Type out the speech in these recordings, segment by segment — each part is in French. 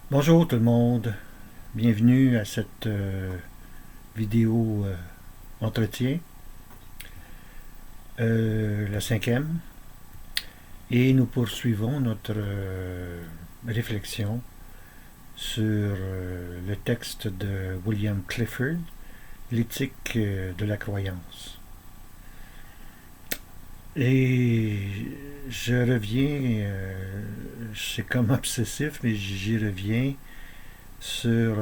Bonjour tout le monde, bienvenue à cette vidéo entretien, la cinquième, et nous poursuivons notre réflexion sur le texte de William Clifford, L'éthique de la croyance. Et je reviens, c'est comme obsessif, mais j'y reviens sur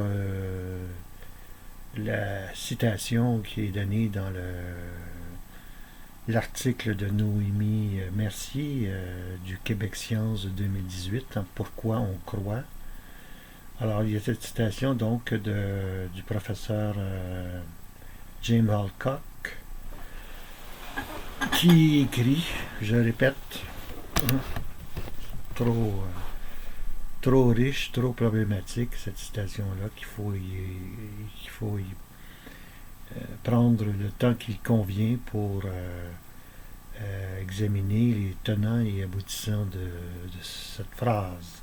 la citation qui est donnée dans l'article de Noémie Mercier du Québec Science de 2018, hein, Pourquoi on croit. Alors, il y a cette citation donc du professeur James Alcock qui écrit, je répète, hein, trop, trop riche, trop problématique, cette citation-là, qu'il faut y prendre le temps qu'il convient pour examiner les tenants et aboutissants de cette phrase.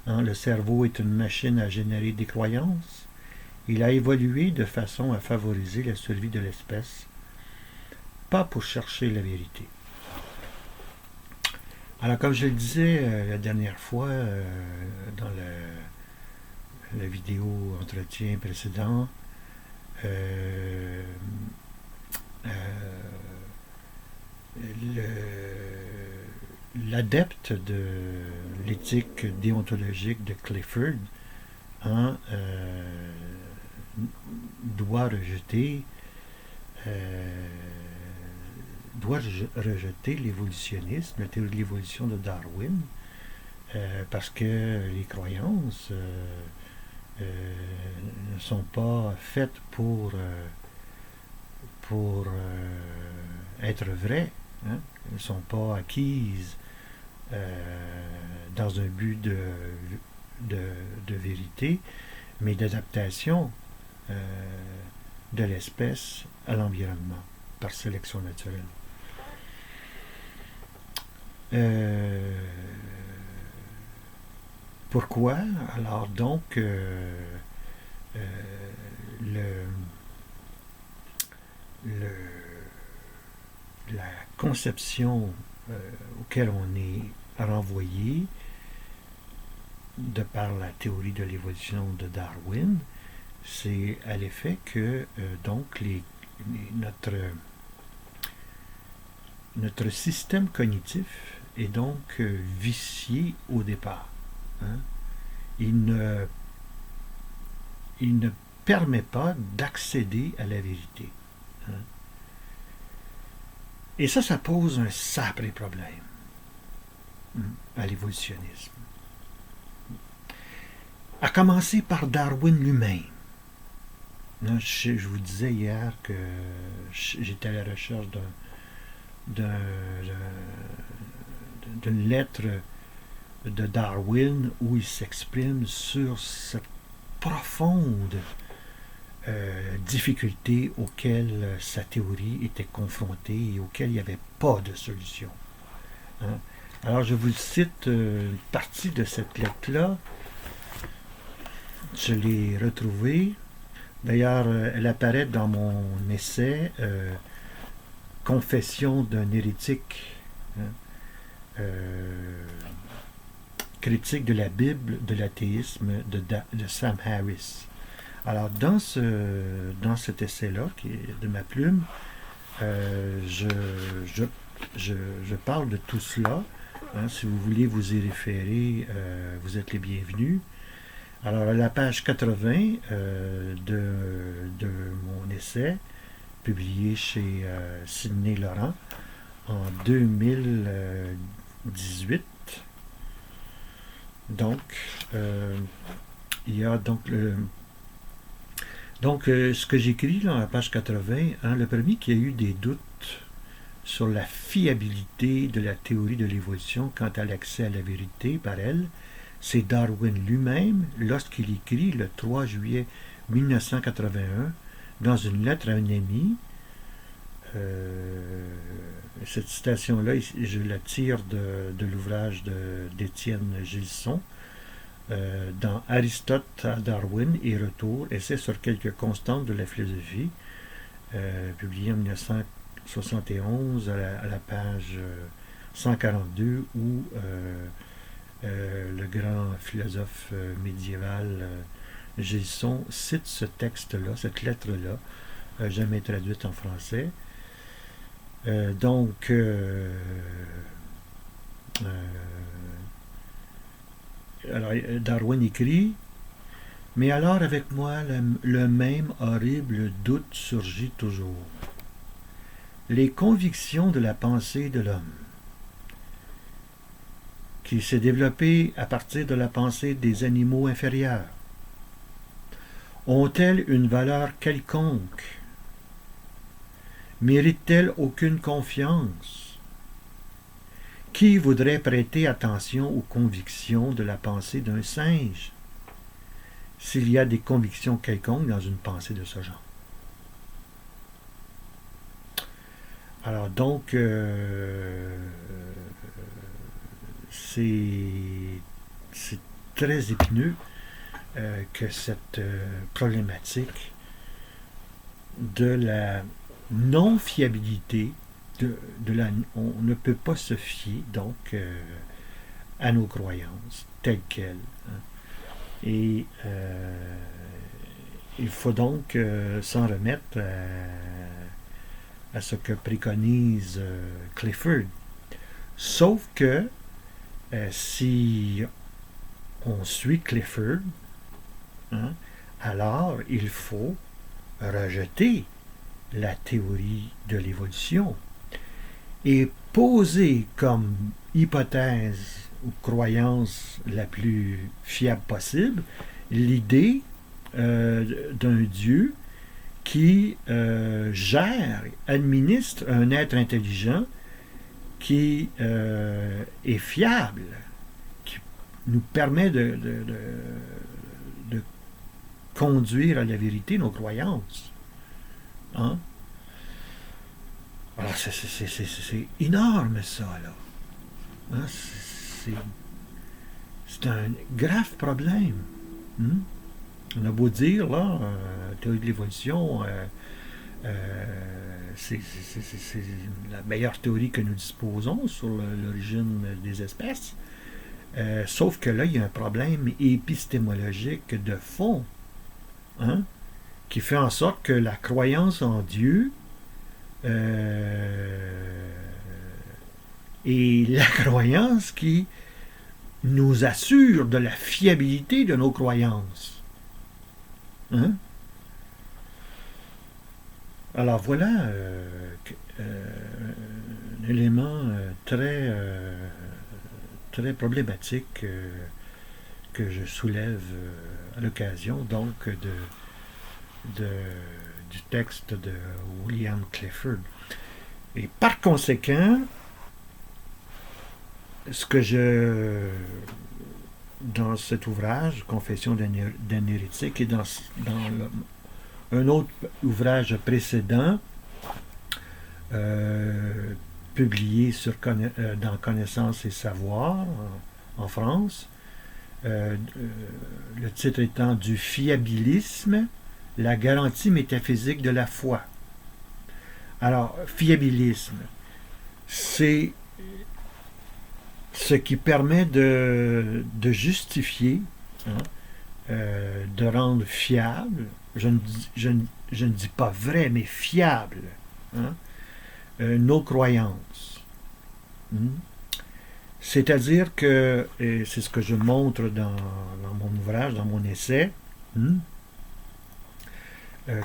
Hein, le cerveau est une machine à générer des croyances. Il a évolué de façon à favoriser la survie de l'espèce, pas pour chercher la vérité. Alors, comme je le disais la dernière fois dans la vidéo entretien précédent, euh, euh, l'adepte de l'éthique déontologique de Clifford, hein, doit rejeter euh, l'évolutionnisme, la théorie de l'évolution de Darwin, parce que les croyances ne sont pas faites pour être vraies. Hein? Elles ne sont pas acquises dans un but de, de vérité, mais d'adaptation euh, de l'espèce à l'environnement par sélection naturelle. Euh, Pourquoi? Alors donc, euh, le, le, la conception auquel on est renvoyé de par la théorie de l'évolution de Darwin, c'est à l'effet que donc notre, notre système cognitif est donc vicié au départ. Hein? Il, ne, il ne permet pas d'accéder à la vérité. Hein? Et ça pose un sacré problème à l'évolutionnisme. À commencer par Darwin lui-même. Je vous disais hier que j'étais à la recherche d'une lettre de Darwin où il s'exprime sur cette profonde difficulté auxquelles sa théorie était confrontée et auxquelles il n'y avait pas de solution. Hein? Alors je vous cite une partie de cette lettre-là. Je l'ai retrouvée. D'ailleurs, elle apparaît dans mon essai Confession d'un hérétique, hein, critique de la Bible, de l'athéisme de Sam Harris. Alors, dans cet essai-là, qui est de ma plume, je, je, je parle de tout cela. Hein, si vous voulez vous y référer, vous êtes les bienvenus. Alors, à la page 80 de mon essai, publié chez Sidney Laurent en 2018, donc, il y a ce que j'écris là, à la page 80, hein, le premier qui a eu des doutes sur la fiabilité de la théorie de l'évolution quant à l'accès à la vérité par elle, c'est Darwin lui-même lorsqu'il écrit le 3 juillet 1981 dans une lettre à un ami. Cette citation-là, je la tire de l'ouvrage d'Étienne Gilson, dans Aristote à Darwin et Retour, essai sur quelques constantes de la philosophie, publié en 1971 à la page 142, où le grand philosophe médiéval Gilson cite ce texte-là, cette lettre-là, jamais traduite en français. Donc, alors, Darwin écrit: mais alors avec moi le même horrible doute surgit toujours. Les convictions de la pensée de l'homme, qui s'est développée à partir de la pensée des animaux inférieurs, ont-elles une valeur quelconque? Méritent-elles aucune confiance? Qui voudrait prêter attention aux convictions de la pensée d'un singe, s'il y a des convictions quelconques dans une pensée de ce genre? Alors donc, c'est très épineux que cette problématique de la non-fiabilité, on ne peut pas se fier donc à nos croyances telles quelles. Hein. Et il faut donc s'en remettre à ce que préconise Clifford. Sauf que si on suit Clifford, hein, alors il faut rejeter la théorie de l'évolution et poser comme hypothèse ou croyance la plus fiable possible l'idée d'un Dieu qui gère, administre un être intelligent qui est fiable, qui nous permet de conduire à la vérité nos croyances. Hein? Alors, c'est énorme, ça, là. Hein? C'est un grave problème. Hein? On a beau dire, là, théorie de l'évolution, c'est la meilleure théorie que nous disposons sur l'origine des espèces. Sauf que là, il y a un problème épistémologique de fond, hein, qui fait en sorte que la croyance en Dieu est la croyance qui nous assure de la fiabilité de nos croyances. Hein? Alors voilà un élément très problématique que je soulève à l'occasion donc du texte de William Clifford. Et par conséquent, ce que dans cet ouvrage, Confession d'un hérétique, et dans un autre ouvrage précédent, publié dans Connaissance et Savoir en France, le titre étant Du fiabilisme, la garantie métaphysique de la foi. Alors, fiabilisme, c'est ce qui permet de justifier, hein, de rendre fiable, je ne dis pas vrai, mais fiable, hein, nos croyances. C'est-à-dire que, et c'est ce que je montre dans mon ouvrage, dans mon essai,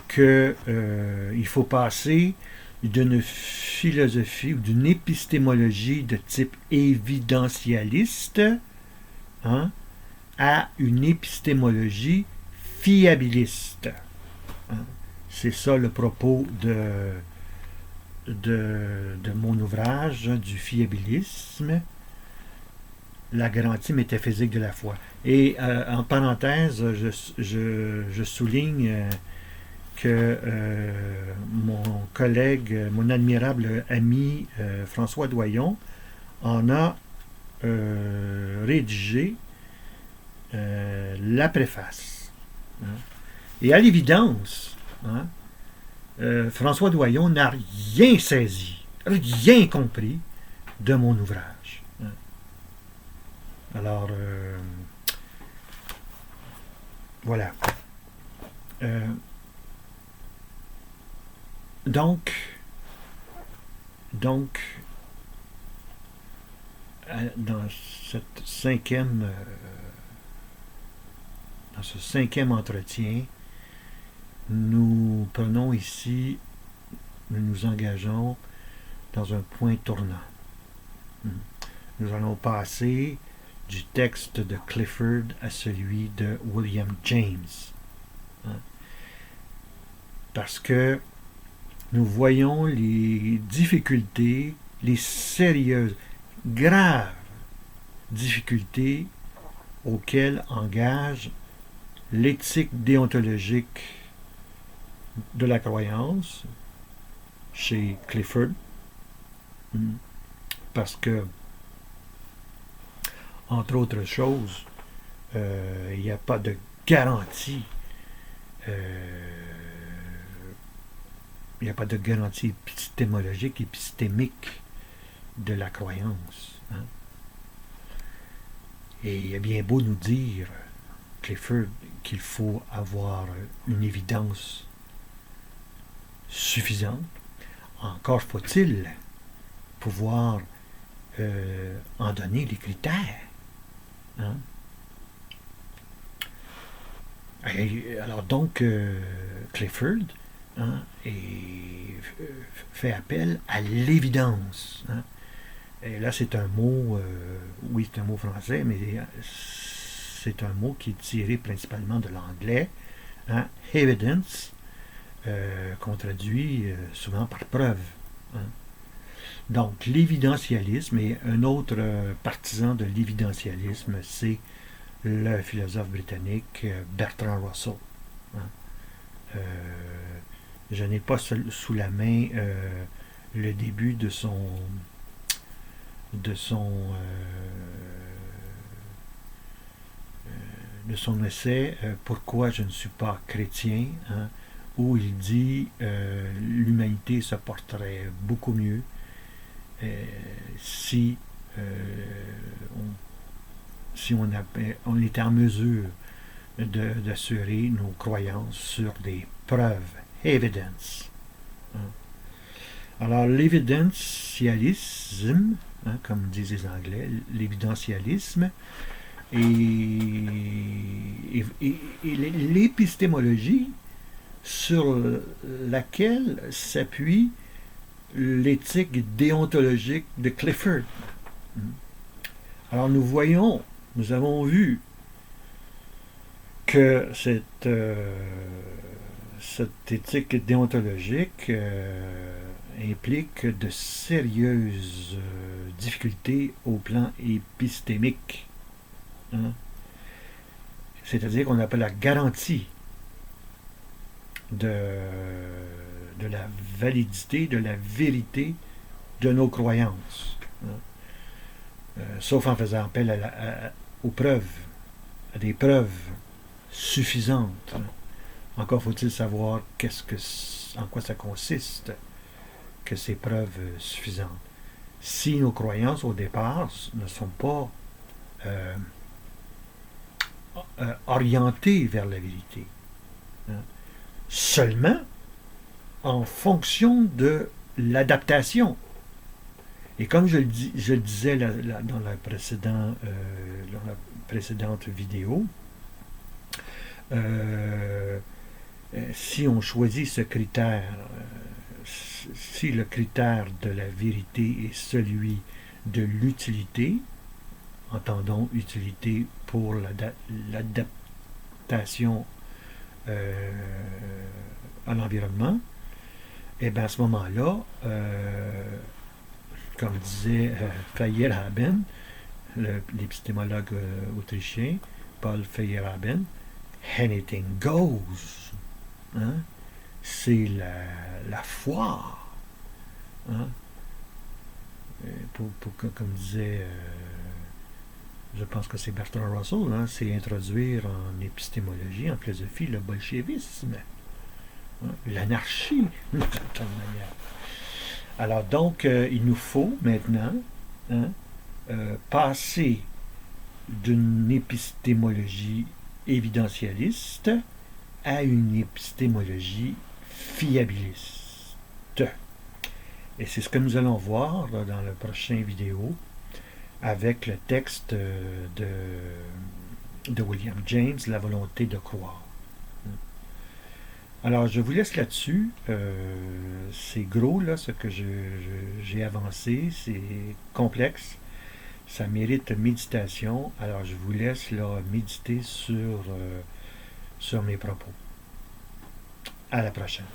qu'il faut passer d'une philosophie ou d'une épistémologie de type évidentialiste, hein, à une épistémologie fiabiliste. Hein. C'est ça le propos de mon ouvrage, du fiabilisme, la garantie métaphysique de la foi. Et en parenthèse, je souligne que mon collègue, mon admirable ami François Doyon en a rédigé la préface. Hein. Et à l'évidence, hein, François Doyon n'a rien saisi, rien compris de mon ouvrage. Hein. Alors, voilà. Donc, dans cette dans ce cinquième entretien, nous prenons ici, nous nous engageons dans un point tournant. Nous allons passer du texte de Clifford à celui de William James. Hein? Parce que nous voyons les difficultés, les sérieuses, graves difficultés auxquelles engage l'éthique déontologique de la croyance chez Clifford. Parce que, entre autres choses, il n'y a pas de garantie. Il n'y a pas de garantie épistémologique, épistémique de la croyance. Hein? Et il est bien beau nous dire, Clifford, qu'il faut avoir une évidence suffisante. Encore faut-il pouvoir en donner les critères. Hein? Et alors donc, Clifford fait appel à l'évidence. Hein? Et là, c'est un mot, oui, c'est un mot français, mais c'est un mot qui est tiré principalement de l'anglais. Hein? Evidence, qu'on traduit souvent par preuve. Hein? Donc, l'évidentialisme, et un autre partisan de l'évidentialisme, c'est le philosophe britannique Bertrand Russell. Hein? Je n'ai pas sous la main le début de son essai Pourquoi je ne suis pas chrétien, hein, où il dit l'humanité se porterait beaucoup mieux si on était en mesure d'assurer nos croyances sur des preuves, evidence. Hein. Alors l'évidentialisme, hein, comme disent les Anglais, l'évidentialisme et l'épistémologie sur laquelle s'appuie l'éthique déontologique de Clifford. Alors nous avons vu que cette éthique déontologique implique de sérieuses difficultés au plan épistémique. Hein? C'est-à-dire qu'on n'a pas la garantie de la validité, de la vérité de nos croyances. Hein? Sauf en faisant appel aux preuves, à des preuves suffisantes. Hein? Encore faut-il savoir en quoi ça consiste que ces preuves suffisantes. Si nos croyances au départ ne sont pas orientées vers la vérité, hein, seulement en fonction de l'adaptation. Et comme je le disais dans la précédente vidéo, si on choisit ce critère, si le critère de la vérité est celui de l'utilité, entendons utilité pour l'adaptation à l'environnement, et bien à ce moment-là, comme disait Feyerabend, l'épistémologue autrichien, Paul Feyerabend, anything goes. Hein? C'est la foire. Hein? Comme disait je pense que c'est Bertrand Russell, hein, c'est introduire en épistémologie, en philosophie, le bolchevisme, hein, l'anarchie, d'une certaine manière. Alors donc, il nous faut maintenant, hein, passer d'une épistémologie évidentialiste à une épistémologie fiabiliste. Et c'est ce que nous allons voir là, dans la prochaine vidéo avec le texte de William James, La volonté de croire. Alors, je vous laisse là-dessus. C'est gros, là, ce que j'ai avancé. C'est complexe. Ça mérite méditation. Alors, je vous laisse là, méditer sur mes propos. À la prochaine.